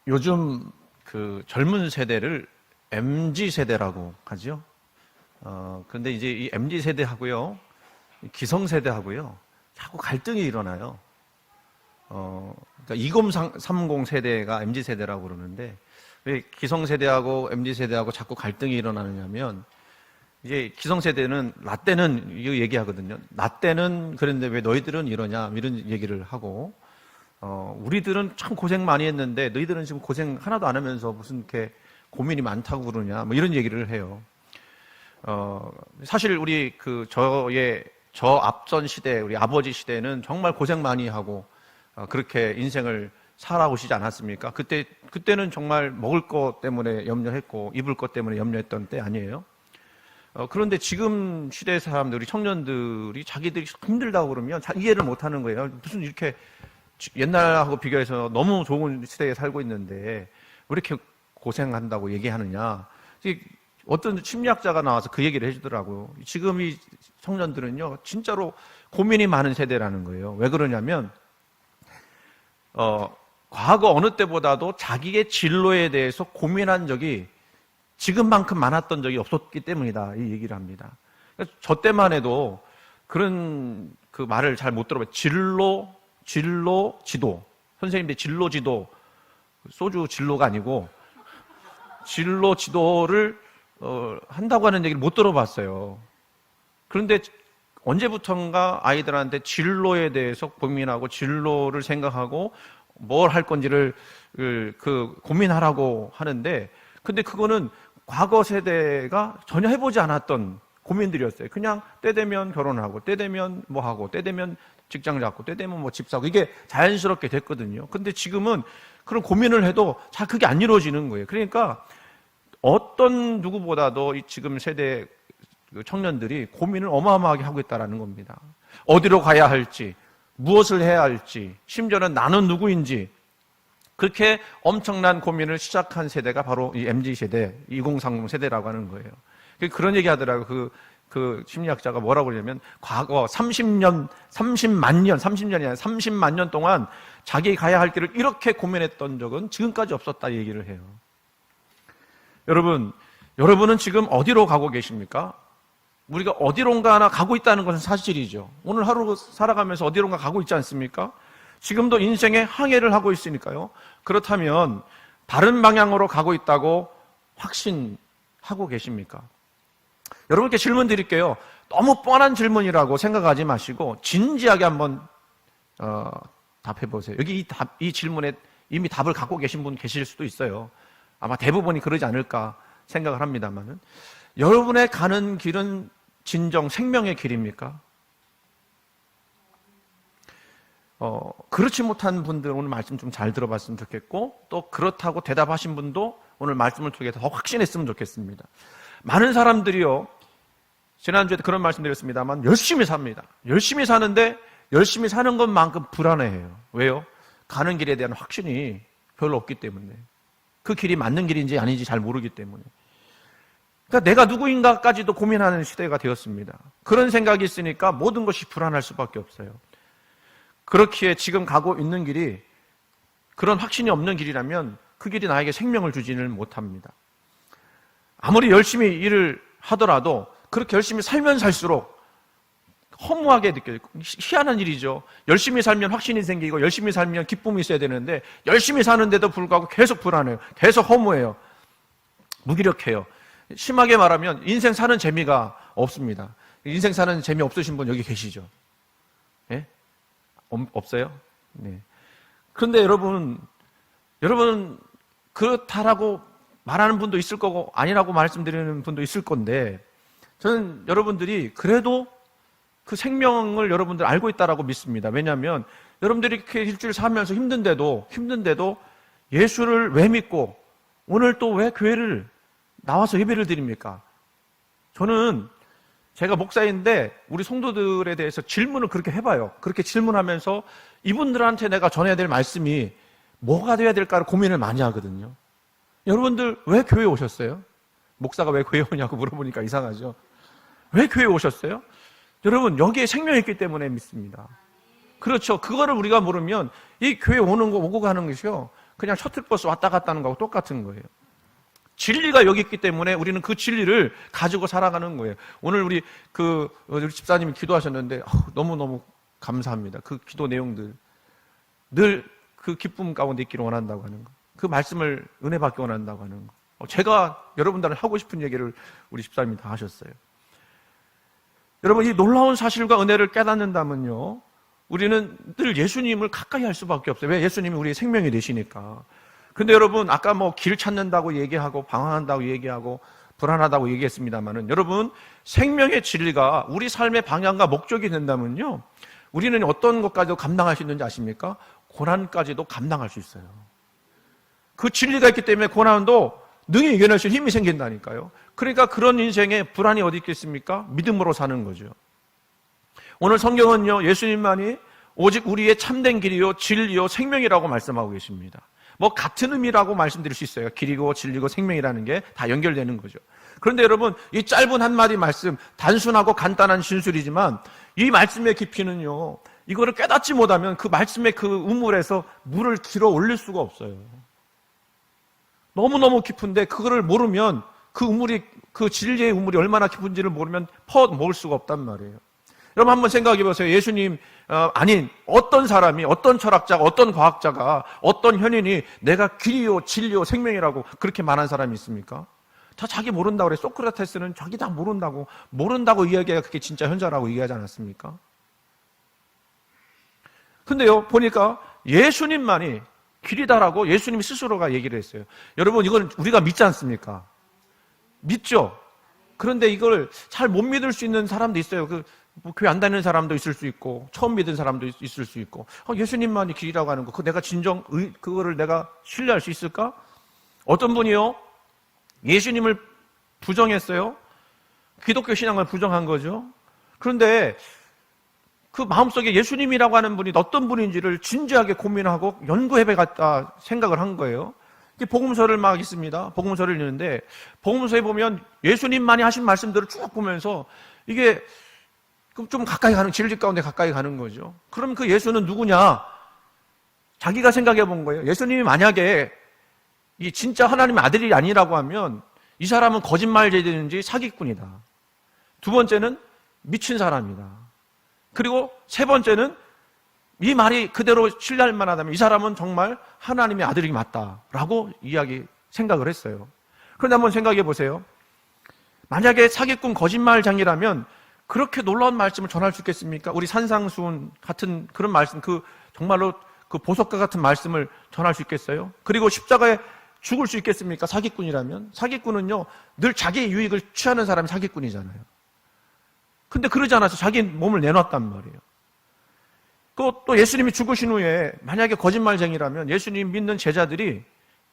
요즘 그 젊은 세대를 MZ 세대라고 하죠. 그런데 이제 이 MZ 세대하고요, 기성 세대하고요, 자꾸 갈등이 일어나요. 그러니까 2030 세대가 MZ 세대라고 그러는데 왜 기성 세대하고 MZ 세대하고 자꾸 갈등이 일어나느냐면, 이제 기성 세대는 나 때는 이거 얘기하거든요. 나 때는 그랬는데 왜 너희들은 이러냐, 이런 얘기를 하고, 우리들은 참 고생 많이 했는데 너희들은 지금 고생 하나도 안 하면서 무슨 이렇게 고민이 많다고 그러냐, 뭐 이런 얘기를 해요. 사실 우리 저 앞선 시대, 우리 아버지 시대는 정말 고생 많이 하고 그렇게 인생을 살아오시지 않았습니까? 그때는 정말 먹을 것 때문에 염려했고 입을 것 때문에 염려했던 때 아니에요? 그런데 지금 시대 사람들, 우리 청년들이 자기들이 힘들다고 그러면 잘 이해를 못 하는 거예요. 무슨 이렇게 옛날하고 비교해서 너무 좋은 시대에 살고 있는데 왜 이렇게 고생한다고 얘기하느냐. 어떤 심리학자가 나와서 그 얘기를 해주더라고요. 지금 이 청년들은요, 진짜로 고민이 많은 세대라는 거예요. 왜 그러냐면, 과거 어느 때보다도 자기의 진로에 대해서 고민한 적이 지금만큼 많았던 적이 없었기 때문이다, 이 얘기를 합니다. 저 때만 해도 그런 그 말을 잘 못 들어봐요. 진로, 지도. 선생님들 진로, 지도. 소주 진로가 아니고, 진로, 지도를 한다고 하는 얘기를 못 들어봤어요. 그런데 언제부턴가 아이들한테 진로에 대해서 고민하고 진로를 생각하고 뭘 할 건지를 고민하라고 하는데, 근데 그거는 과거 세대가 전혀 해보지 않았던 고민들이었어요. 그냥 때 되면 결혼하고, 때 되면 뭐 하고, 때 되면 직장 잡고, 때 되면 뭐 집 사고, 이게 자연스럽게 됐거든요. 근데 지금은 그런 고민을 해도 잘 그게 안 이루어지는 거예요. 그러니까 어떤 누구보다도 이 지금 세대 청년들이 고민을 어마어마하게 하고 있다는 겁니다. 어디로 가야 할지, 무엇을 해야 할지, 심지어는 나는 누구인지, 그렇게 엄청난 고민을 시작한 세대가 바로 이 MZ세대, 2030 세대라고 하는 거예요. 그런 얘기 하더라고요. 그 심리학자가 뭐라고 그러냐면, 과거 30만년이 아니라 30만 년 동안 자기 가야 할 길을 이렇게 고민했던 적은 지금까지 없었다, 얘기를 해요. 여러분은 지금 어디로 가고 계십니까? 우리가 어디론가 하나 가고 있다는 것은 사실이죠. 오늘 하루 살아가면서 어디론가 가고 있지 않습니까? 지금도 인생의 항해를 하고 있으니까요. 그렇다면 바른 방향으로 가고 있다고 확신하고 계십니까? 여러분께 질문 드릴게요. 너무 뻔한 질문이라고 생각하지 마시고 진지하게 한번 답해 보세요. 여기 이 질문에 이미 답을 갖고 계신 분 계실 수도 있어요. 아마 대부분이 그러지 않을까 생각을 합니다만은, 여러분의 가는 길은 진정 생명의 길입니까? 그렇지 못한 분들 오늘 말씀 좀 잘 들어봤으면 좋겠고, 또 그렇다고 대답하신 분도 오늘 말씀을 통해 더 확신했으면 좋겠습니다. 많은 사람들이요, 지난주에도 그런 말씀 드렸습니다만 열심히 삽니다. 열심히 사는데 열심히 사는 것만큼 불안해해요. 왜요? 가는 길에 대한 확신이 별로 없기 때문에. 그 길이 맞는 길인지 아닌지 잘 모르기 때문에. 그러니까 내가 누구인가까지도 고민하는 시대가 되었습니다. 그런 생각이 있으니까 모든 것이 불안할 수밖에 없어요. 그렇기에 지금 가고 있는 길이 그런 확신이 없는 길이라면 그 길이 나에게 생명을 주지는 못합니다. 아무리 열심히 일을 하더라도 그렇게 열심히 살면 살수록 허무하게 느껴져요. 희한한 일이죠. 열심히 살면 확신이 생기고 열심히 살면 기쁨이 있어야 되는데 열심히 사는데도 불구하고 계속 불안해요. 계속 허무해요. 무기력해요. 심하게 말하면 인생 사는 재미가 없습니다. 인생 사는 재미 없으신 분 여기 계시죠? 예? 없어요? 네. 그런데 여러분 그렇다라고 말하는 분도 있을 거고 아니라고 말씀드리는 분도 있을 건데, 저는 여러분들이 그래도 그 생명을 여러분들 알고 있다라고 믿습니다. 왜냐하면 여러분들이 이렇게 일주일 살면서 힘든데도 예수를 왜 믿고 오늘 또 왜 교회를 나와서 예배를 드립니까? 저는 제가 목사인데 우리 성도들에 대해서 질문을 그렇게 해봐요. 그렇게 질문하면서 이분들한테 내가 전해야 될 말씀이 뭐가 돼야 될까를 고민을 많이 하거든요. 여러분들 왜 교회에 오셨어요? 목사가 왜 교회에 오냐고 물어보니까 이상하죠. 왜 교회에 오셨어요? 여러분 여기에 생명이 있기 때문에 믿습니다. 그렇죠. 그거를 우리가 모르면 이 교회 오는 거 오고 가는 것이요, 그냥 셔틀버스 왔다 갔다 하는 거하고 똑같은 거예요. 진리가 여기 있기 때문에 우리는 그 진리를 가지고 살아가는 거예요. 오늘 우리 우리 집사님이 기도하셨는데 너무너무 감사합니다. 그 기도 내용들 늘 그 기쁨 가운데 있기를 원한다고 하는 거, 그 말씀을 은혜 받기 원한다고 하는 거, 제가 여러분들은 하고 싶은 얘기를 우리 집사님이 다 하셨어요. 여러분, 이 놀라운 사실과 은혜를 깨닫는다면요, 우리는 늘 예수님을 가까이 할 수밖에 없어요. 왜? 예수님이 우리의 생명이 되시니까. 근데 여러분, 아까 뭐 길 찾는다고 얘기하고 방황한다고 얘기하고 불안하다고 얘기했습니다만은, 여러분, 생명의 진리가 우리 삶의 방향과 목적이 된다면요, 우리는 어떤 것까지도 감당할 수 있는지 아십니까? 고난까지도 감당할 수 있어요. 그 진리가 있기 때문에 고난도 능히 이겨낼 수 있는 힘이 생긴다니까요. 그러니까 그런 인생에 불안이 어디 있겠습니까? 믿음으로 사는 거죠. 오늘 성경은요, 예수님만이 오직 우리의 참된 길이요 진리요 생명이라고 말씀하고 계십니다. 뭐 같은 의미라고 말씀드릴 수 있어요. 길이고 진리고 생명이라는 게 다 연결되는 거죠. 그런데 여러분, 이 짧은 한마디 말씀, 단순하고 간단한 진술이지만 이 말씀의 깊이는요, 이거를 깨닫지 못하면 그 말씀의 그 우물에서 물을 길어 올릴 수가 없어요. 너무너무 깊은데 그거를 모르면 그 우물이, 그 진리의 우물이 얼마나 깊은지를 모르면 퍼 먹을 수가 없단 말이에요. 여러분 한번 생각해 보세요. 예수님 아닌 어떤 사람이, 어떤 철학자가, 어떤 과학자가, 어떤 현인이 내가 길이요 진리요 생명이라고 그렇게 말한 사람이 있습니까? 다 자기 모른다고 그래. 소크라테스는 자기 다 모른다고 이야기가 그게 진짜 현자라고 얘기하지 않았습니까? 근데요, 보니까 예수님만이 길이다라고 예수님이 스스로가 얘기를 했어요. 여러분, 이건 우리가 믿지 않습니까? 믿죠? 그런데 이걸 잘 못 믿을 수 있는 사람도 있어요. 뭐 교회 안 다니는 사람도 있을 수 있고, 처음 믿은 사람도 있을 수 있고, 예수님만이 길이라고 하는 거, 내가 그거를 내가 신뢰할 수 있을까? 어떤 분이요, 예수님을 부정했어요. 기독교 신앙을 부정한 거죠. 그런데 그 마음속에 예수님이라고 하는 분이 어떤 분인지를 진지하게 고민하고 연구해봤다 생각을 한 거예요. 복음서를 막 있습니다. 복음서를 읽는데 복음서에 보면 예수님만이 하신 말씀들을 쭉 보면서 이게 좀 가까이 가는, 진리 가운데 가까이 가는 거죠. 그럼 그 예수는 누구냐? 자기가 생각해 본 거예요. 예수님이 만약에 이 진짜 하나님의 아들이 아니라고 하면 이 사람은 거짓말쟁이든지 사기꾼이다. 두 번째는 미친 사람이다. 그리고 세 번째는 이 말이 그대로 신뢰할 만하다면 이 사람은 정말 하나님의 아들이 맞다라고 생각을 했어요. 그런데 한번 생각해 보세요. 만약에 사기꾼 거짓말쟁이라면 그렇게 놀라운 말씀을 전할 수 있겠습니까? 우리 산상수훈 같은 그런 말씀, 정말로 그 보석과 같은 말씀을 전할 수 있겠어요? 그리고 십자가에 죽을 수 있겠습니까? 사기꾼이라면. 사기꾼은요, 늘 자기 유익을 취하는 사람이 사기꾼이잖아요. 근데 그러지 않아서 자기 몸을 내놨단 말이에요. 또 예수님이 죽으신 후에 만약에 거짓말쟁이라면 예수님 믿는 제자들이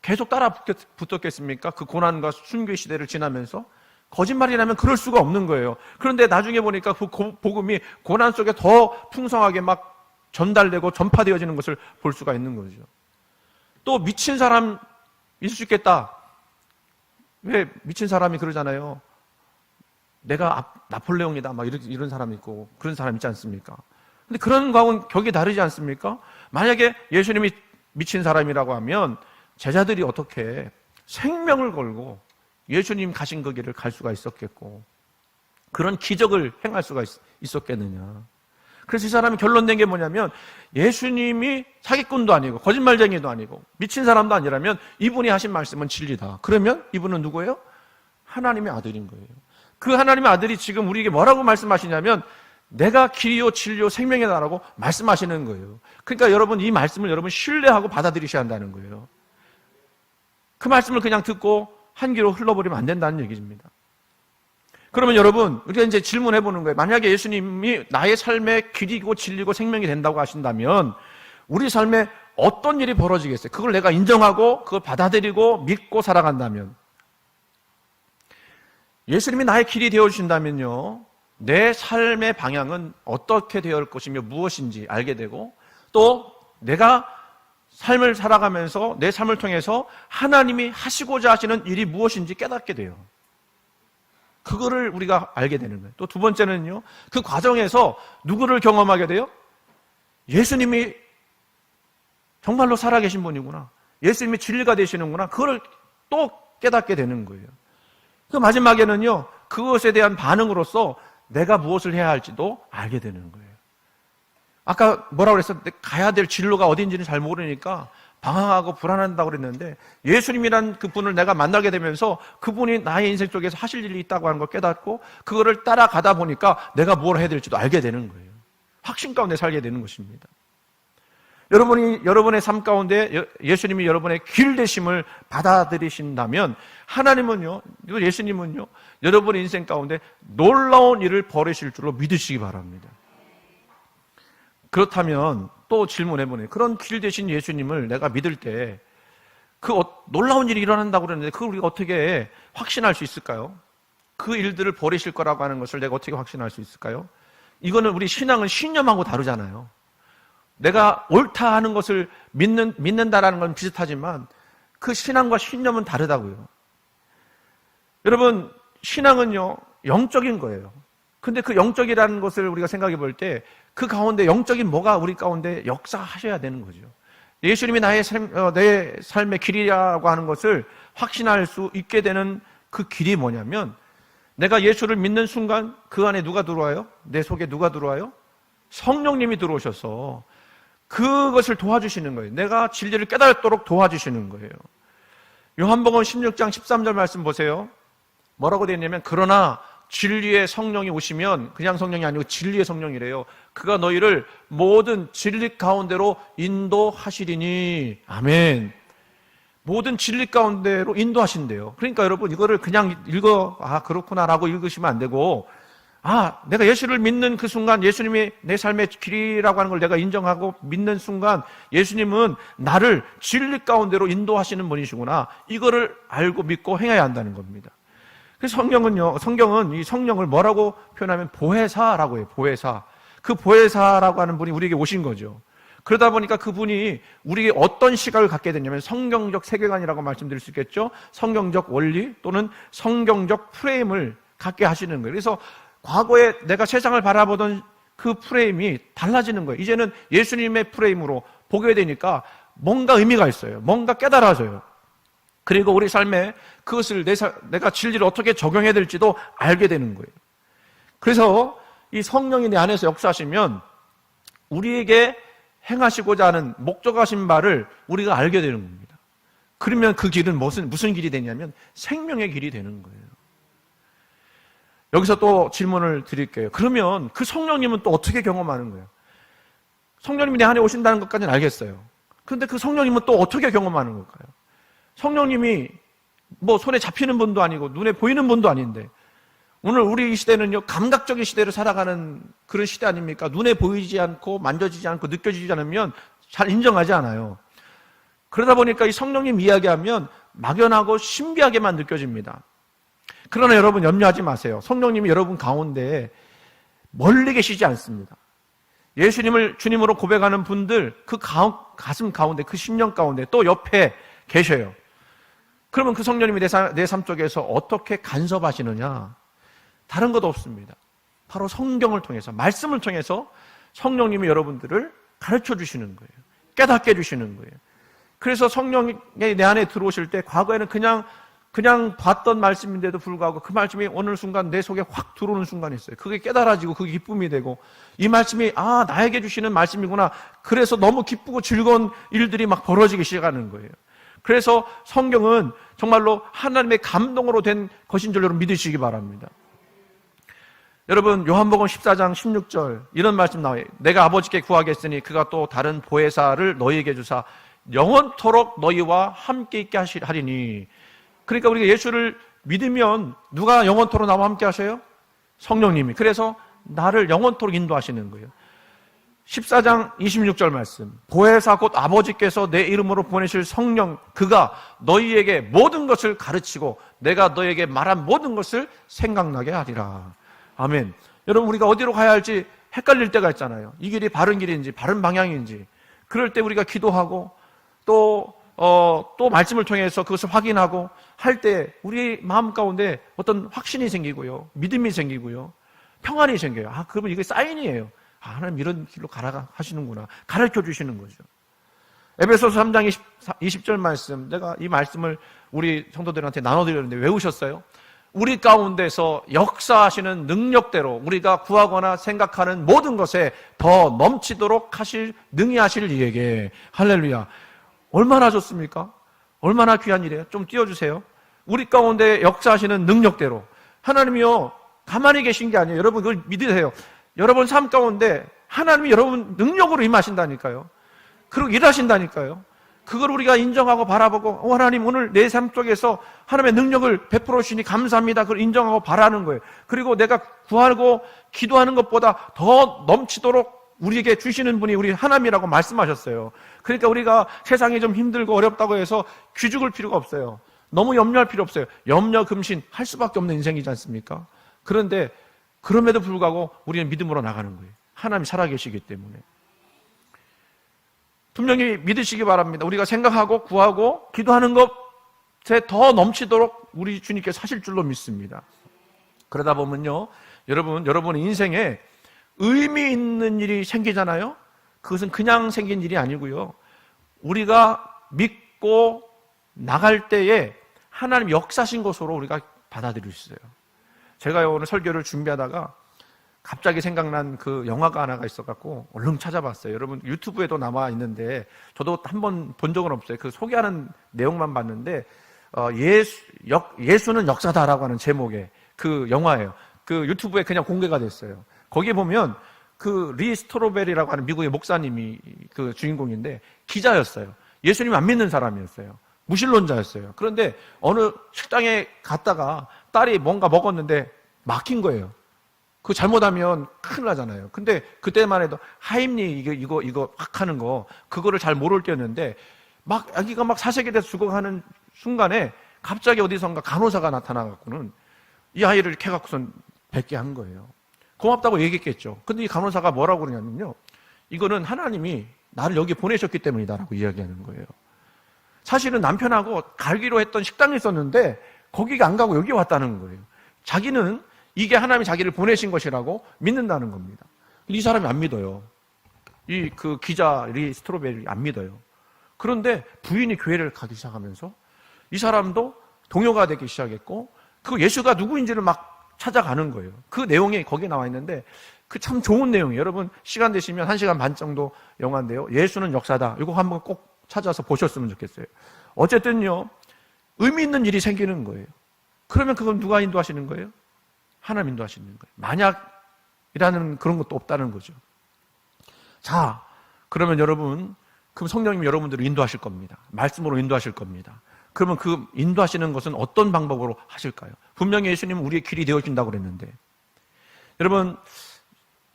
계속 따라 붙었겠습니까? 그 고난과 순교의 시대를 지나면서. 거짓말이라면 그럴 수가 없는 거예요. 그런데 나중에 보니까 그 복음이 고난 속에 더 풍성하게 막 전달되고 전파되어지는 것을 볼 수가 있는 거죠. 또 미친 사람 있을 수 있겠다. 왜 미친 사람이 그러잖아요. 내가 나폴레옹이다, 막 이런 사람이 있고, 그런 사람 있지 않습니까? 근데 그런 거하고는 격이 다르지 않습니까? 만약에 예수님이 미친 사람이라고 하면 제자들이 어떻게 생명을 걸고 예수님 가신 그 길을 갈 수가 있었겠고, 그런 기적을 행할 수가 있었겠느냐. 그래서 이 사람이 결론 낸 게 뭐냐면, 예수님이 사기꾼도 아니고 거짓말쟁이도 아니고 미친 사람도 아니라면 이분이 하신 말씀은 진리다. 그러면 이분은 누구예요? 하나님의 아들인 거예요. 그 하나님의 아들이 지금 우리에게 뭐라고 말씀하시냐면, 내가 길이요 진리요 생명이다라고 말씀하시는 거예요. 그러니까 여러분, 이 말씀을 여러분 신뢰하고 받아들이셔야 한다는 거예요. 그 말씀을 그냥 듣고 한 귀로 흘러버리면 안 된다는 얘기입니다. 그러면 여러분, 우리가 이제 질문해 보는 거예요. 만약에 예수님이 나의 삶의 길이고 진리고 생명이 된다고 하신다면 우리 삶에 어떤 일이 벌어지겠어요? 그걸 내가 인정하고 그걸 받아들이고 믿고 살아간다면, 예수님이 나의 길이 되어주신다면요, 내 삶의 방향은 어떻게 되어 올 것이며 무엇인지 알게 되고, 또 내가 삶을 살아가면서 내 삶을 통해서 하나님이 하시고자 하시는 일이 무엇인지 깨닫게 돼요. 그거를 우리가 알게 되는 거예요. 또 두 번째는요, 그 과정에서 누구를 경험하게 돼요? 예수님이 정말로 살아계신 분이구나, 예수님이 진리가 되시는구나, 그걸 또 깨닫게 되는 거예요. 그 마지막에는요, 그것에 대한 반응으로서 내가 무엇을 해야 할지도 알게 되는 거예요. 아까 뭐라고 그랬어? 가야 될 진로가 어딘지는 잘 모르니까 방황하고 불안한다고 그랬는데, 예수님이란 그분을 내가 만나게 되면서 그분이 나의 인생 속에서 하실 일이 있다고 하는 걸 깨닫고 그거를 따라가다 보니까 내가 뭘 해야 될지도 알게 되는 거예요. 확신 가운데 살게 되는 것입니다. 여러분이 여러분의 삶 가운데 예수님이 여러분의 길 되심을 받아들이신다면, 하나님은요, 예수님은요, 여러분의 인생 가운데 놀라운 일을 벌이실 줄로 믿으시기 바랍니다. 그렇다면 또 질문해보네요. 그런 길 되신 예수님을 내가 믿을 때 그 놀라운 일이 일어난다고 그러는데 그걸 우리가 어떻게 확신할 수 있을까요? 그 일들을 벌이실 거라고 하는 것을 내가 어떻게 확신할 수 있을까요? 이거는 우리 신앙은 신념하고 다르잖아요. 내가 옳다 하는 것을 믿는다라는 건 비슷하지만 그 신앙과 신념은 다르다고요. 여러분, 신앙은요, 영적인 거예요. 근데 그 영적이라는 것을 우리가 생각해 볼 때 그 가운데 영적인 뭐가 우리 가운데 역사하셔야 되는 거죠. 예수님이 내 삶의 길이라고 하는 것을 확신할 수 있게 되는 그 길이 뭐냐면, 내가 예수를 믿는 순간 그 안에 누가 들어와요? 내 속에 누가 들어와요? 성령님이 들어오셔서 그것을 도와주시는 거예요. 내가 진리를 깨닫도록 도와주시는 거예요. 요한복음 16장 13절 말씀 보세요. 뭐라고 되어 있냐면, 그러나 진리의 성령이 오시면, 그냥 성령이 아니고 진리의 성령이래요, 그가 너희를 모든 진리 가운데로 인도하시리니. 아멘. 모든 진리 가운데로 인도하신대요. 그러니까 여러분, 이거를 그냥 그렇구나라고 읽으시면 안 되고, 내가 예수를 믿는 그 순간, 예수님이 내 삶의 길이라고 하는 걸 내가 인정하고 믿는 순간, 예수님은 나를 진리 가운데로 인도하시는 분이시구나, 이거를 알고 믿고 행해야 한다는 겁니다. 그래서 성경은 이 성령을 뭐라고 표현하면 보혜사라고 해요. 보혜사. 그 보혜사라고 하는 분이 우리에게 오신 거죠. 그러다 보니까 그분이 우리에게 어떤 시각을 갖게 됐냐면, 성경적 세계관이라고 말씀드릴 수 있겠죠. 성경적 원리 또는 성경적 프레임을 갖게 하시는 거예요. 그래서 과거에 내가 세상을 바라보던 그 프레임이 달라지는 거예요. 이제는 예수님의 프레임으로 보게 되니까 뭔가 의미가 있어요. 뭔가 깨달아져요. 그리고 우리 삶에 그것을 내가 진리를 어떻게 적용해야 될지도 알게 되는 거예요. 그래서 이 성령이 내 안에서 역사하시면 우리에게 행하시고자 하는 목적하신 바를 우리가 알게 되는 겁니다. 그러면 그 길은 무슨 길이 되냐면 생명의 길이 되는 거예요. 여기서 또 질문을 드릴게요. 그러면 그 성령님은 또 어떻게 경험하는 거예요? 성령님이 내 안에 오신다는 것까지는 알겠어요. 그런데 그 성령님은 또 어떻게 경험하는 걸까요? 성령님이 손에 잡히는 분도 아니고 눈에 보이는 분도 아닌데, 오늘 우리 이 시대는요, 감각적인 시대로 살아가는 그런 시대 아닙니까? 눈에 보이지 않고 만져지지 않고 느껴지지 않으면 잘 인정하지 않아요. 그러다 보니까 이 성령님 이야기하면 막연하고 신비하게만 느껴집니다. 그러나 여러분 염려하지 마세요. 성령님이 여러분 가운데 멀리 계시지 않습니다. 예수님을 주님으로 고백하는 분들 그 가슴 가운데, 그 심령 가운데 또 옆에 계셔요. 그러면 그 성령님이 내 삶 속에서 어떻게 간섭하시느냐? 다른 것도 없습니다. 바로 성경을 통해서, 말씀을 통해서 성령님이 여러분들을 가르쳐 주시는 거예요. 깨닫게 해주시는 거예요. 그래서 성령이 내 안에 들어오실 때, 과거에는 그냥 봤던 말씀인데도 불구하고 그 말씀이 어느 순간 내 속에 확 들어오는 순간이 있어요. 그게 깨달아지고 그게 기쁨이 되고, 이 말씀이 나에게 주시는 말씀이구나. 그래서 너무 기쁘고 즐거운 일들이 막 벌어지기 시작하는 거예요. 그래서 성경은 정말로 하나님의 감동으로 된 것인 줄 여러분 믿으시기 바랍니다. 여러분, 요한복음 14장 16절 이런 말씀 나와요. 내가 아버지께 구하겠으니 그가 또 다른 보혜사를 너희에게 주사 영원토록 너희와 함께 있게 하리니. 그러니까 우리가 예수를 믿으면 누가 영원토록 나와 함께 하셔요? 성령님이. 그래서 나를 영원토록 인도하시는 거예요. 14장 26절 말씀, 보혜사 곧 아버지께서 내 이름으로 보내실 성령, 그가 너희에게 모든 것을 가르치고 내가 너희에게 말한 모든 것을 생각나게 하리라. 아멘. 여러분, 우리가 어디로 가야 할지 헷갈릴 때가 있잖아요. 이 길이 바른 길인지 바른 방향인지. 그럴 때 우리가 기도하고 또 말씀을 통해서 그것을 확인하고 할 때 우리 마음 가운데 어떤 확신이 생기고요, 믿음이 생기고요, 평안이 생겨요. 그러면 이게 사인이에요. 아, 하나님 이런 길로 가라 하시는구나. 가르쳐 주시는 거죠. 에베소서 3장 20절 말씀, 내가 이 말씀을 우리 성도들한테 나눠드렸는데 외우셨어요? 우리 가운데서 역사하시는 능력대로 우리가 구하거나 생각하는 모든 것에 더 넘치도록 능히 하실 이에게. 할렐루야. 얼마나 좋습니까? 얼마나 귀한 일이에요. 좀 띄워주세요. 우리 가운데 역사하시는 능력대로. 하나님이요, 가만히 계신 게 아니에요. 여러분 그걸 믿으세요. 여러분 삶 가운데 하나님이 여러분 능력으로 임하신다니까요. 그리고 일하신다니까요. 그걸 우리가 인정하고 바라보고, 하나님 오늘 내 삶 속에서 하나님의 능력을 베풀어 주시니 감사합니다. 그걸 인정하고 바라는 거예요. 그리고 내가 구하고 기도하는 것보다 더 넘치도록 우리에게 주시는 분이 우리 하나님이라고 말씀하셨어요. 그러니까 우리가 세상이 좀 힘들고 어렵다고 해서 기죽을 필요가 없어요. 너무 염려할 필요 없어요. 염려, 금신 할 수밖에 없는 인생이지 않습니까? 그런데 그럼에도 불구하고 우리는 믿음으로 나가는 거예요. 하나님이 살아계시기 때문에. 분명히 믿으시기 바랍니다. 우리가 생각하고 구하고 기도하는 것에 더 넘치도록 우리 주님께서 하실 줄로 믿습니다. 그러다 보면요, 여러분의 인생에 의미 있는 일이 생기잖아요. 그것은 그냥 생긴 일이 아니고요, 우리가 믿고 나갈 때에 하나님 역사신 것으로 우리가 받아들일 수 있어요. 제가 오늘 설교를 준비하다가 갑자기 생각난 그 영화가 하나가 있어갖고 얼른 찾아봤어요. 여러분 유튜브에도 남아 있는데 저도 한번 본 적은 없어요. 그 소개하는 내용만 봤는데 예수는 역사다라고 하는 제목의 그 영화예요. 그 유튜브에 그냥 공개가 됐어요. 거기에 보면 그 리 스트로벨이라고 하는 미국의 목사님이 그 주인공인데 기자였어요. 예수님 안 믿는 사람이었어요. 무신론자였어요. 그런데 어느 식당에 갔다가 딸이 뭔가 먹었는데 막힌 거예요. 그거 잘못하면 큰일 나잖아요. 근데 그때만 해도 하임리 이거 확 하는 거 그거를 잘 모를 때였는데 막 아기가 막 사색이 돼서 죽어가는 순간에 갑자기 어디선가 간호사가 나타나갖고는 이 아이를 이렇게 해갖고선 뵙게 한 거예요. 고맙다고 얘기했겠죠. 근데 이 간호사가 뭐라고 그러냐면요, 이거는 하나님이 나를 여기 보내셨기 때문이다라고 이야기하는 거예요. 사실은 남편하고 가기로 했던 식당이 있었는데 거기가 안 가고 여기 왔다는 거예요. 자기는 이게 하나님이 자기를 보내신 것이라고 믿는다는 겁니다. 이 사람이 안 믿어요. 그 기자 리 스트로벨이 안 믿어요. 그런데 부인이 교회를 가기 시작하면서 이 사람도 동요가 되기 시작했고, 그 예수가 누구인지를 막 찾아가는 거예요. 그 내용이 거기에 나와 있는데 그 참 좋은 내용이에요. 여러분 시간 되시면 1시간 반 정도 영화인데요, 예수는 역사다. 이거 한번 꼭 찾아서 보셨으면 좋겠어요. 어쨌든요, 의미 있는 일이 생기는 거예요. 그러면 그건 누가 인도하시는 거예요? 하나님 인도하시는 거예요. 만약이라는 그런 것도 없다는 거죠. 자, 그러면 여러분, 그럼 성령님이 여러분들을 인도하실 겁니다. 말씀으로 인도하실 겁니다. 그러면 그 인도하시는 것은 어떤 방법으로 하실까요? 분명히 예수님은 우리의 길이 되어준다고 그랬는데,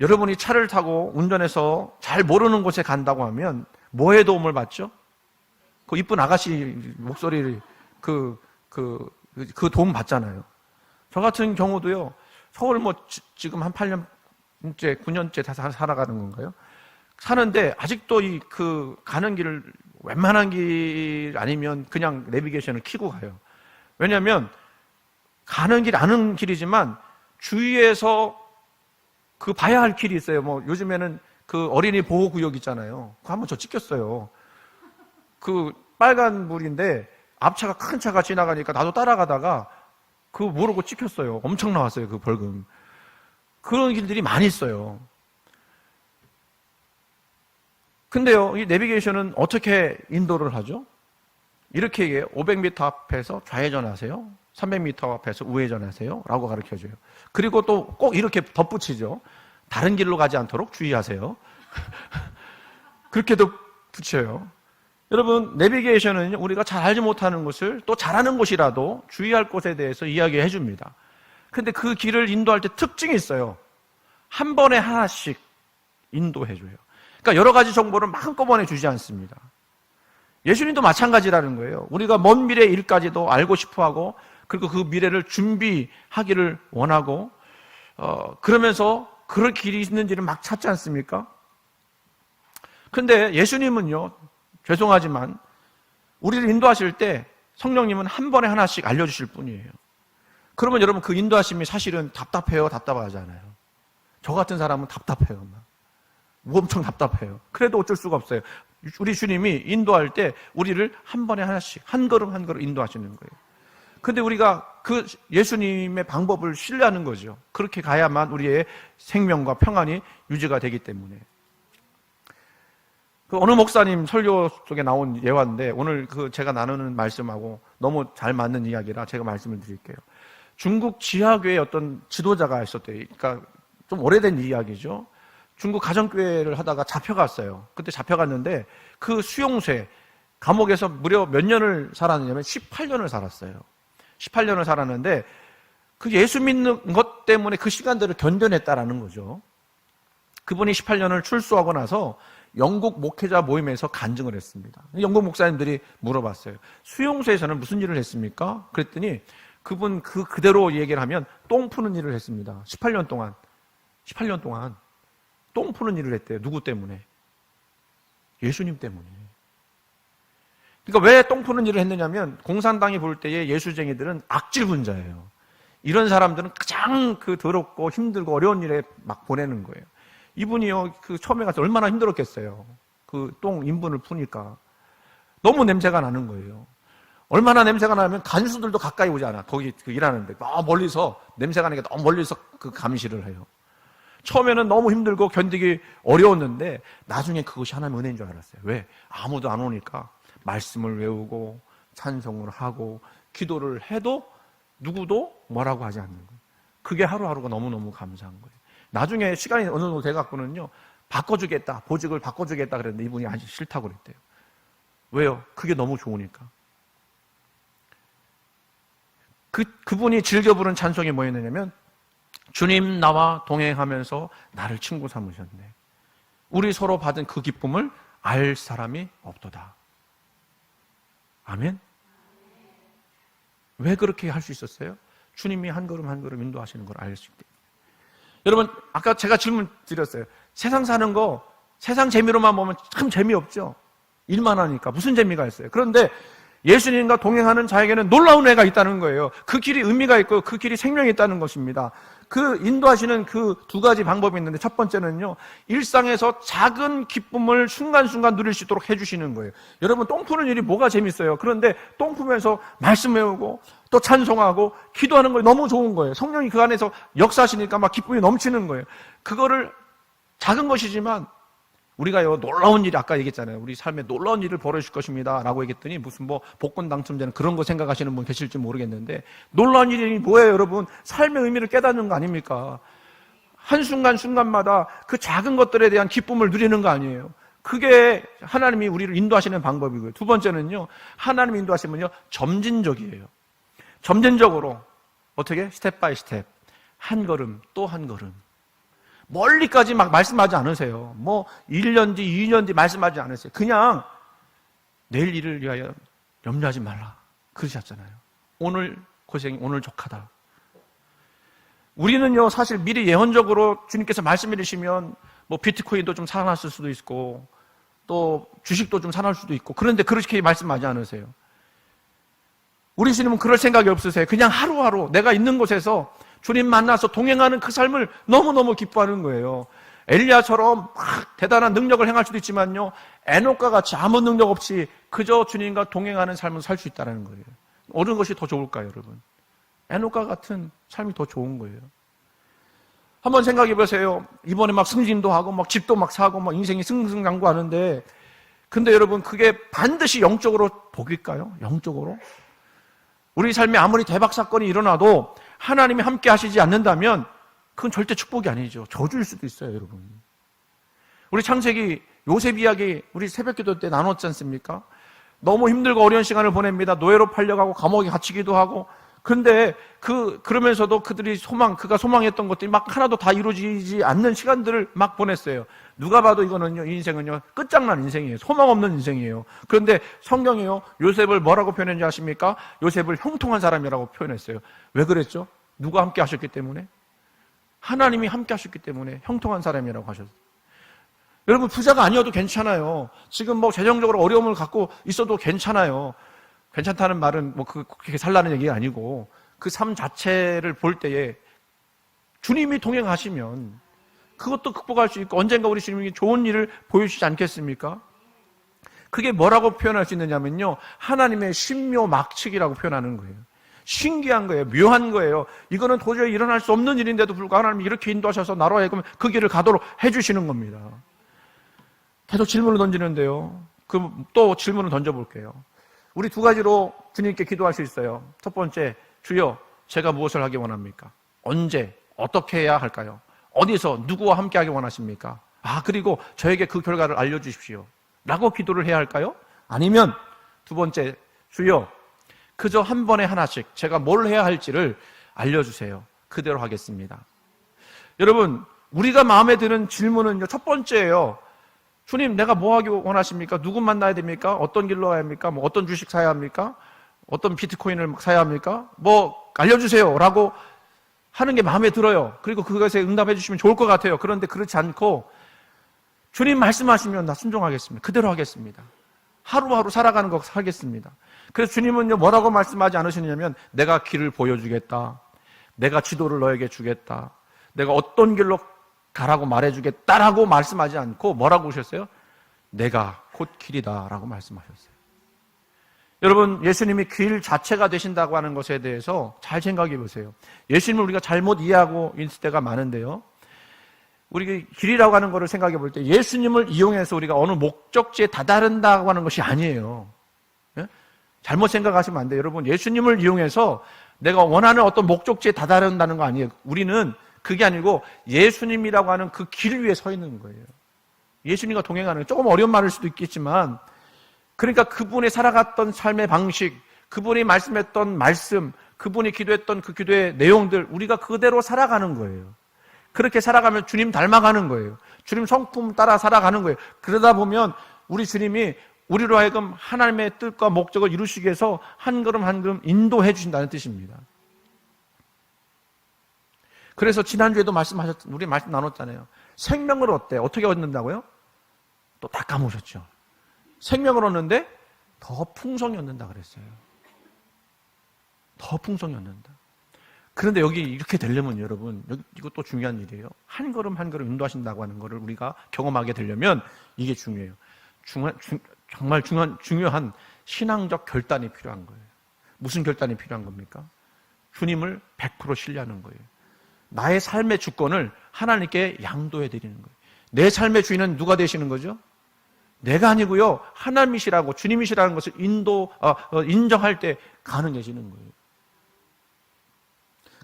여러분이 차를 타고 운전해서 잘 모르는 곳에 간다고 하면 뭐에 도움을 받죠? 그 이쁜 아가씨 목소리 그 도움 받잖아요. 저 같은 경우도요, 서울 지금 한 8년째, 9년째 다 살아가는 건가요? 사는데 아직도 가는 길을 웬만한 길 아니면 그냥 내비게이션을 켜고 가요. 왜냐하면 가는 길 아는 길이지만 주위에서 그 봐야 할 길이 있어요. 요즘에는 그 어린이 보호구역 있잖아요. 그거 한번 저 찍혔어요. 그 빨간 불인데 앞차가 큰 차가 지나가니까 나도 따라가다가 그거 모르고 찍혔어요. 엄청 나왔어요, 그 벌금. 그런 길들이 많이 있어요. 근데요, 이 내비게이션은 어떻게 인도를 하죠? 이렇게 얘기해요. 500m 앞에서 좌회전하세요. 300m 앞에서 우회전하세요. 라고 가르쳐줘요. 그리고 또 꼭 이렇게 덧붙이죠. 다른 길로 가지 않도록 주의하세요. 그렇게도 붙여요. 여러분, 내비게이션은 우리가 잘 알지 못하는 것을 또 잘하는 곳이라도 주의할 곳에 대해서 이야기해 줍니다. 근데 그 길을 인도할 때 특징이 있어요. 한 번에 하나씩 인도해 줘요. 그러니까 여러 가지 정보를 한꺼번에 주지 않습니다. 예수님도 마찬가지라는 거예요. 우리가 먼 미래 일까지도 알고 싶어 하고, 그리고 그 미래를 준비하기를 원하고, 그러면서 그럴 길이 있는지를 막 찾지 않습니까? 근데 예수님은요, 죄송하지만 우리를 인도하실 때 성령님은 한 번에 하나씩 알려주실 뿐이에요. 그러면 여러분, 그 인도하심이 사실은 답답해요, 답답하잖아요. 저 같은 사람은 답답해요. 엄청 답답해요. 그래도 어쩔 수가 없어요. 우리 주님이 인도할 때 우리를 한 번에 하나씩 한 걸음 한 걸음 인도하시는 거예요. 근데 우리가 그 예수님의 방법을 신뢰하는 거죠. 그렇게 가야만 우리의 생명과 평안이 유지가 되기 때문에. 그 어느 목사님 설교 속에 나온 예화인데 오늘 그 제가 나누는 말씀하고 너무 잘 맞는 이야기라 제가 말씀을 드릴게요. 중국 지하교회 어떤 지도자가 있었대요. 그러니까 좀 오래된 이야기죠. 중국 가정교회를 하다가 잡혀갔어요. 그때 잡혀갔는데 그 수용소에 감옥에서 무려 몇 년을 살았느냐면 18년을 살았어요. 18년을 살았는데 그 예수 믿는 것 때문에 그 시간들을 견뎌냈다라는 거죠. 그분이 18년을 출소하고 나서 영국 목회자 모임에서 간증을 했습니다. 영국 목사님들이 물어봤어요. 수용소에서는 무슨 일을 했습니까? 그랬더니 그분 그대로 얘기를 하면 똥 푸는 일을 했습니다. 18년 동안 똥 푸는 일을 했대요. 누구 때문에? 예수님 때문에. 그러니까 왜 똥 푸는 일을 했느냐면 공산당이 볼 때에 예수쟁이들은 악질 분자예요. 이런 사람들은 가장 그 더럽고 힘들고 어려운 일에 막 보내는 거예요. 이분이요, 그 처음에 가서 얼마나 힘들었겠어요. 그 똥 인분을 푸니까. 너무 냄새가 나는 거예요. 얼마나 냄새가 나면 간수들도 가까이 오지 않아. 거기 그 일하는데. 너무 멀리서, 냄새가 나니까 너무 멀리서 그 감시를 해요. 처음에는 너무 힘들고 견디기 어려웠는데, 나중에 그것이 하나님의 은혜인 줄 알았어요. 왜? 아무도 안 오니까 말씀을 외우고, 찬송을 하고, 기도를 해도 누구도 뭐라고 하지 않는 거예요. 그게 하루하루가 너무너무 감사한 거예요. 나중에 시간이 어느 정도 돼갖고는요, 바꿔주겠다, 보직을 바꿔주겠다 그랬는데 이분이 아직 싫다고 그랬대요. 왜요? 그게 너무 좋으니까. 그분이 즐겨 부른 찬송이 뭐였느냐면, 주님 나와 동행하면서 나를 친구 삼으셨네. 우리 서로 받은 그 기쁨을 알 사람이 없도다. 아멘? 왜 그렇게 할 수 있었어요? 주님이 한 걸음 한 걸음 인도하시는 걸 알 수 있게. 여러분, 아까 제가 질문 드렸어요. 세상 사는 거, 세상 재미로만 보면 참 재미없죠? 일만 하니까. 무슨 재미가 있어요? 그런데 예수님과 동행하는 자에게는 놀라운 애가 있다는 거예요. 그 길이 의미가 있고 그 길이 생명이 있다는 것입니다. 그 인도하시는 그 두 가지 방법이 있는데 첫 번째는요, 일상에서 작은 기쁨을 순간순간 누릴 수 있도록 해주시는 거예요. 여러분, 똥 푸는 일이 뭐가 재밌어요? 그런데 똥 푸면서 말씀 외우고 또 찬송하고 기도하는 거 너무 좋은 거예요. 성령이 그 안에서 역사하시니까 막 기쁨이 넘치는 거예요. 그거를 작은 것이지만 우리가요, 놀라운 일이 아까 얘기했잖아요. 우리 삶에 놀라운 일을 벌어질 것입니다 라고 얘기했더니 무슨 뭐 복권 당첨자는 그런 거 생각하시는 분 계실지 모르겠는데, 놀라운 일이 뭐예요? 여러분, 삶의 의미를 깨닫는 거 아닙니까? 한순간순간마다 그 작은 것들에 대한 기쁨을 누리는 거 아니에요. 그게 하나님이 우리를 인도하시는 방법이고요. 두 번째는요, 하나님이 인도하시면요, 점진적이에요. 점진적으로 어떻게? 스텝 바이 스텝, 한 걸음 또 한 걸음. 멀리까지 막 말씀하지 않으세요. 뭐 1년 뒤, 2년 뒤 말씀하지 않으세요. 그냥 내일 일을 위하여 염려하지 말라 그러셨잖아요. 오늘 고생이 오늘 족하다. 우리는요, 사실 미리 예언적으로 주님께서 말씀해 주시면 뭐 비트코인도 좀 살아났을 수도 있고 또 주식도 좀 살아날 수도 있고, 그런데 그렇게 말씀하지 않으세요. 우리 주님은 그럴 생각이 없으세요. 그냥 하루하루 내가 있는 곳에서 주님 만나서 동행하는 그 삶을 너무너무 기뻐하는 거예요. 엘리야처럼 막 대단한 능력을 행할 수도 있지만요, 에녹과 같이 아무 능력 없이 그저 주님과 동행하는 삶을 살 수 있다는 거예요. 어느 것이 더 좋을까요, 여러분? 에녹과 같은 삶이 더 좋은 거예요. 한번 생각해 보세요. 이번에 막 승진도 하고 막 집도 막 사고 막 인생이 승승장구하는데, 근데 여러분, 그게 반드시 영적으로 복일까요? 영적으로? 우리 삶에 아무리 대박 사건이 일어나도 하나님이 함께 하시지 않는다면 그건 절대 축복이 아니죠. 저주일 수도 있어요, 여러분. 우리 창세기 요셉 이야기 우리 새벽기도 때 나눴지 않습니까? 너무 힘들고 어려운 시간을 보냅니다. 노예로 팔려가고 감옥에 갇히기도 하고. 그런데 그러면서도 그가 소망했던 것들이 막 하나도 다 이루어지지 않는 시간들을 막 보냈어요. 누가 봐도 이거는요, 이 인생은요, 끝장난 인생이에요. 소망 없는 인생이에요. 그런데 성경이요, 요셉을 뭐라고 표현했는지 아십니까? 요셉을 형통한 사람이라고 표현했어요. 왜 그랬죠? 누가 함께 하셨기 때문에? 하나님이 함께 하셨기 때문에 형통한 사람이라고 하셨어요. 여러분, 부자가 아니어도 괜찮아요. 지금 뭐 재정적으로 어려움을 갖고 있어도 괜찮아요. 괜찮다는 말은 뭐 그렇게 살라는 얘기가 아니고, 그 삶 자체를 볼 때에 주님이 동행하시면 그것도 극복할 수 있고 언젠가 우리 주님이 좋은 일을 보여주시지 않겠습니까? 그게 뭐라고 표현할 수 있느냐면요, 하나님의 신묘막측이라고 표현하는 거예요. 신기한 거예요. 묘한 거예요. 이거는 도저히 일어날 수 없는 일인데도 불구하고 하나님이 이렇게 인도하셔서 나로 하여금 그 길을 가도록 해주시는 겁니다. 계속 질문을 던지는데요, 그럼 또 질문을 던져볼게요. 우리 두 가지로 주님께 기도할 수 있어요. 첫 번째, 주여 제가 무엇을 하기 원합니까? 언제 어떻게 해야 할까요? 어디서 누구와 함께 하기 원하십니까? 그리고 저에게 그 결과를 알려주십시오 라고 기도를 해야 할까요? 아니면 두 번째, 주여 그저 한 번에 하나씩 제가 뭘 해야 할지를 알려주세요. 그대로 하겠습니다. 여러분, 우리가 마음에 드는 질문은요, 첫 번째예요. 주님, 내가 뭐 하기 원하십니까? 누구 만나야 됩니까? 어떤 길로 가야 합니까? 어떤 주식 사야 합니까? 어떤 비트코인을 사야 합니까? 알려주세요 라고 하는 게 마음에 들어요. 그리고 그것에 응답해 주시면 좋을 것 같아요. 그런데 그렇지 않고 주님 말씀하시면 나 순종하겠습니다. 그대로 하겠습니다. 하루하루 살아가는 거 하겠습니다. 그래서 주님은요, 뭐라고 말씀하지 않으시냐면 내가 길을 보여주겠다, 내가 지도를 너에게 주겠다, 내가 어떤 길로 가라고 말해주겠다라고 말씀하지 않고 뭐라고 하셨어요? 내가 곧 길이다 라고 말씀하셨어요. 여러분, 예수님이 길 자체가 되신다고 하는 것에 대해서 잘 생각해 보세요. 예수님을 우리가 잘못 이해하고 있을 때가 많은데요, 우리 길이라고 하는 것을 생각해 볼 때 예수님을 이용해서 우리가 어느 목적지에 다다른다고 하는 것이 아니에요. 예? 잘못 생각하시면 안 돼요. 여러분, 예수님을 이용해서 내가 원하는 어떤 목적지에 다다른다는 거 아니에요. 우리는 그게 아니고 예수님이라고 하는 그 길 위에 서 있는 거예요. 예수님과 동행하는, 조금 어려운 말일 수도 있겠지만, 그러니까 그분이 살아갔던 삶의 방식, 그분이 말씀했던 말씀, 그분이 기도했던 그 기도의 내용들, 우리가 그대로 살아가는 거예요. 그렇게 살아가면 주님 닮아가는 거예요. 주님 성품 따라 살아가는 거예요. 그러다 보면 우리 주님이 우리로 하여금 하나님의 뜻과 목적을 이루시기 위해서 한 걸음 한 걸음 인도해 주신다는 뜻입니다. 그래서 지난주에도 우리 말씀 나눴잖아요. 생명을 어떻게 얻는다고요? 또 다 까먹으셨죠. 생명을 얻는데 더 풍성히 얻는다 그랬어요. 더 풍성히 얻는다. 그런데 여기 이렇게 되려면 여러분, 이것도 중요한 일이에요. 한 걸음 한 걸음 인도하신다고 하는 것을 우리가 경험하게 되려면 이게 중요해요. 정말 중요한 신앙적 결단이 필요한 거예요. 무슨 결단이 필요한 겁니까? 주님을 100% 신뢰하는 거예요. 나의 삶의 주권을 하나님께 양도해 드리는 거예요. 내 삶의 주인은 누가 되시는 거죠? 내가 아니고요, 하나님이시라고, 주님이시라는 것을 인정할 때 가능해지는 거예요.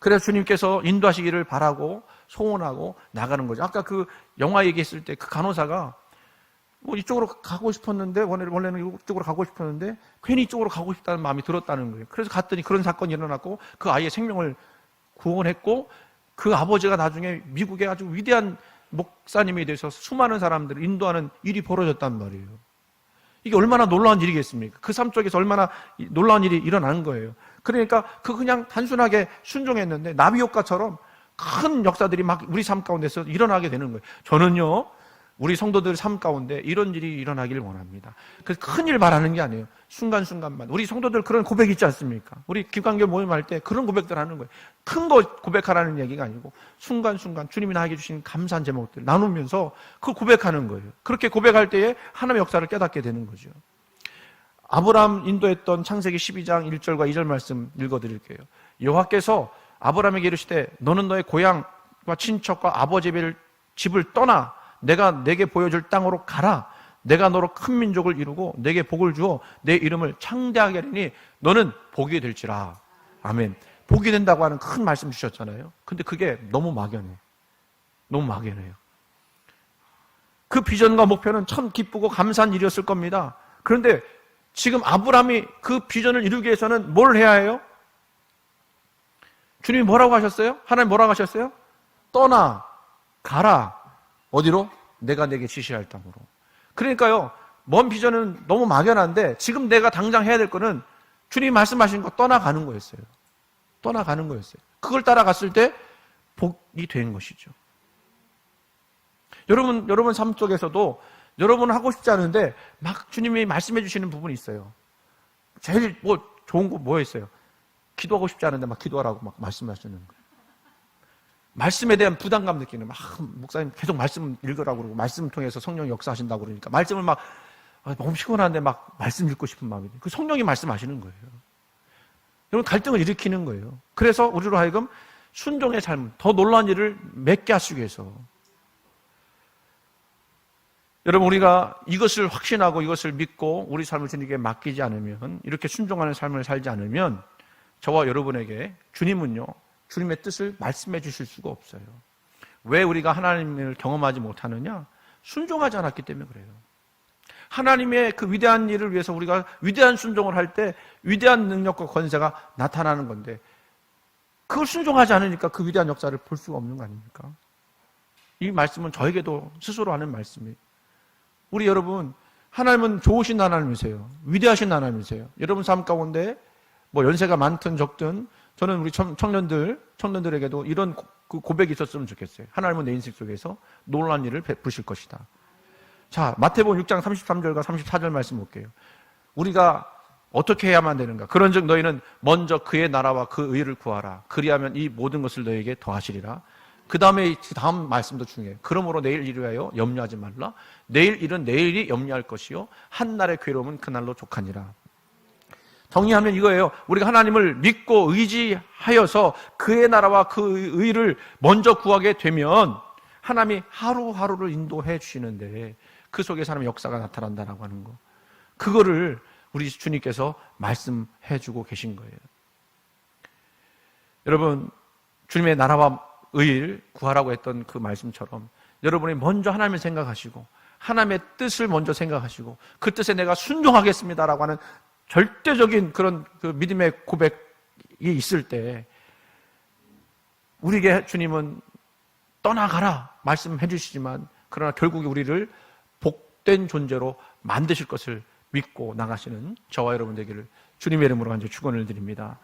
그래서 주님께서 인도하시기를 바라고 소원하고 나가는 거죠. 아까 그 영화 얘기했을 때 그 간호사가 이쪽으로 가고 싶었는데, 원래는 이쪽으로 가고 싶었는데 괜히 이쪽으로 가고 싶다는 마음이 들었다는 거예요. 그래서 갔더니 그런 사건이 일어났고 그 아이의 생명을 구원했고, 그 아버지가 나중에 미국의 아주 위대한 목사님이 돼서 수많은 사람들을 인도하는 일이 벌어졌단 말이에요. 이게 얼마나 놀라운 일이겠습니까? 그 삶 속에서 얼마나 놀라운 일이 일어나는 거예요. 그러니까 그냥 단순하게 순종했는데 나비 효과처럼 큰 역사들이 막 우리 삶 가운데서 일어나게 되는 거예요. 저는요, 우리 성도들 삶 가운데 이런 일이 일어나기를 원합니다. 그래서 큰일 바라는 게 아니에요. 순간순간만. 우리 성도들 그런 고백 있지 않습니까? 우리 기관교 모임할 때 그런 고백들 하는 거예요. 큰 거 고백하라는 얘기가 아니고 순간순간 주님이 나에게 주신 감사한 제목들 나누면서 그걸 고백하는 거예요. 그렇게 고백할 때에 하나님의 역사를 깨닫게 되는 거죠. 아브라함 인도했던 창세기 12장 1절과 2절 말씀 읽어드릴게요. 여호와께서 아브라함에게 이르시되 너는 너의 고향과 친척과 아버지의 집을 떠나 내가 내게 보여줄 땅으로 가라. 내가 너로 큰 민족을 이루고 내게 복을 주어 내 이름을 창대하게 하리니 너는 복이 될지라. 아멘. 복이 된다고 하는 큰 말씀 주셨잖아요. 근데 그게 너무 막연해. 너무 막연해요. 그 비전과 목표는 참 기쁘고 감사한 일이었을 겁니다. 그런데 지금 아브라함이 그 비전을 이루기 위해서는 뭘 해야 해요? 주님이 뭐라고 하셨어요? 하나님 뭐라고 하셨어요? 떠나, 가라. 어디로? 내가 내게 지시할 땅으로. 그러니까요, 먼 비전은 너무 막연한데 지금 내가 당장 해야 될 거는 주님이 말씀하신 거 떠나가는 거였어요. 떠나가는 거였어요. 그걸 따라갔을 때 복이 된 것이죠. 여러분 삶 속에서도 여러분은 하고 싶지 않은데 막 주님이 말씀해 주시는 부분이 있어요. 제일 좋은 거 뭐였어요? 기도하고 싶지 않은데 막 기도하라고 막 말씀하시는 거예요. 말씀에 대한 부담감 느끼는, 목사님 계속 말씀 읽으라고 그러고, 말씀을 통해서 성령이 역사하신다고 그러니까, 말씀을 너무 피곤한데 말씀 읽고 싶은 마음이, 그 성령이 말씀하시는 거예요. 여러분, 갈등을 일으키는 거예요. 그래서 우리로 하여금 순종의 삶, 더 놀라운 일을 맺게 하시기 위해서. 여러분, 우리가 이것을 확신하고 이것을 믿고 우리 삶을 주님께 맡기지 않으면, 이렇게 순종하는 삶을 살지 않으면, 저와 여러분에게 주님은요, 주님의 뜻을 말씀해 주실 수가 없어요. 왜 우리가 하나님을 경험하지 못하느냐? 순종하지 않았기 때문에 그래요. 하나님의 그 위대한 일을 위해서 우리가 위대한 순종을 할 때 위대한 능력과 권세가 나타나는 건데, 그걸 순종하지 않으니까 그 위대한 역사를 볼 수가 없는 거 아닙니까? 이 말씀은 저에게도 스스로 하는 말씀이에요. 우리 여러분, 하나님은 좋으신 하나님이세요. 위대하신 하나님이세요. 여러분 삶 가운데 연세가 많든 적든, 저는 우리 청년들에게도 이런 고백이 있었으면 좋겠어요. 하나님은 내 인생 속에서 놀라운 일을 베푸실 것이다. 자, 마태복음 6장 33절과 34절 말씀 볼게요. 우리가 어떻게 해야만 되는가? 그런즉 너희는 먼저 그의 나라와 그 의를 구하라. 그리하면 이 모든 것을 너희에게 더하시리라. 그 다음 말씀도 중요해요. 그러므로 내일 일을 위하여 염려하지 말라. 내일 일은 내일이 염려할 것이요 한날의 괴로움은 그날로 족하니라. 정리하면 이거예요. 우리가 하나님을 믿고 의지하여서 그의 나라와 그 의를 먼저 구하게 되면 하나님이 하루하루를 인도해 주시는데, 그 속에 사람의 역사가 나타난다라고 하는 거, 그거를 우리 주님께서 말씀해 주고 계신 거예요. 여러분, 주님의 나라와 의를 구하라고 했던 그 말씀처럼 여러분이 먼저 하나님을 생각하시고 하나님의 뜻을 먼저 생각하시고 그 뜻에 내가 순종하겠습니다라고 하는 절대적인 그런 그 믿음의 고백이 있을 때, 우리에게 주님은 떠나가라 말씀해 주시지만, 그러나 결국에 우리를 복된 존재로 만드실 것을 믿고 나가시는 저와 여러분 되기를 주님의 이름으로 간절히 축원을 드립니다.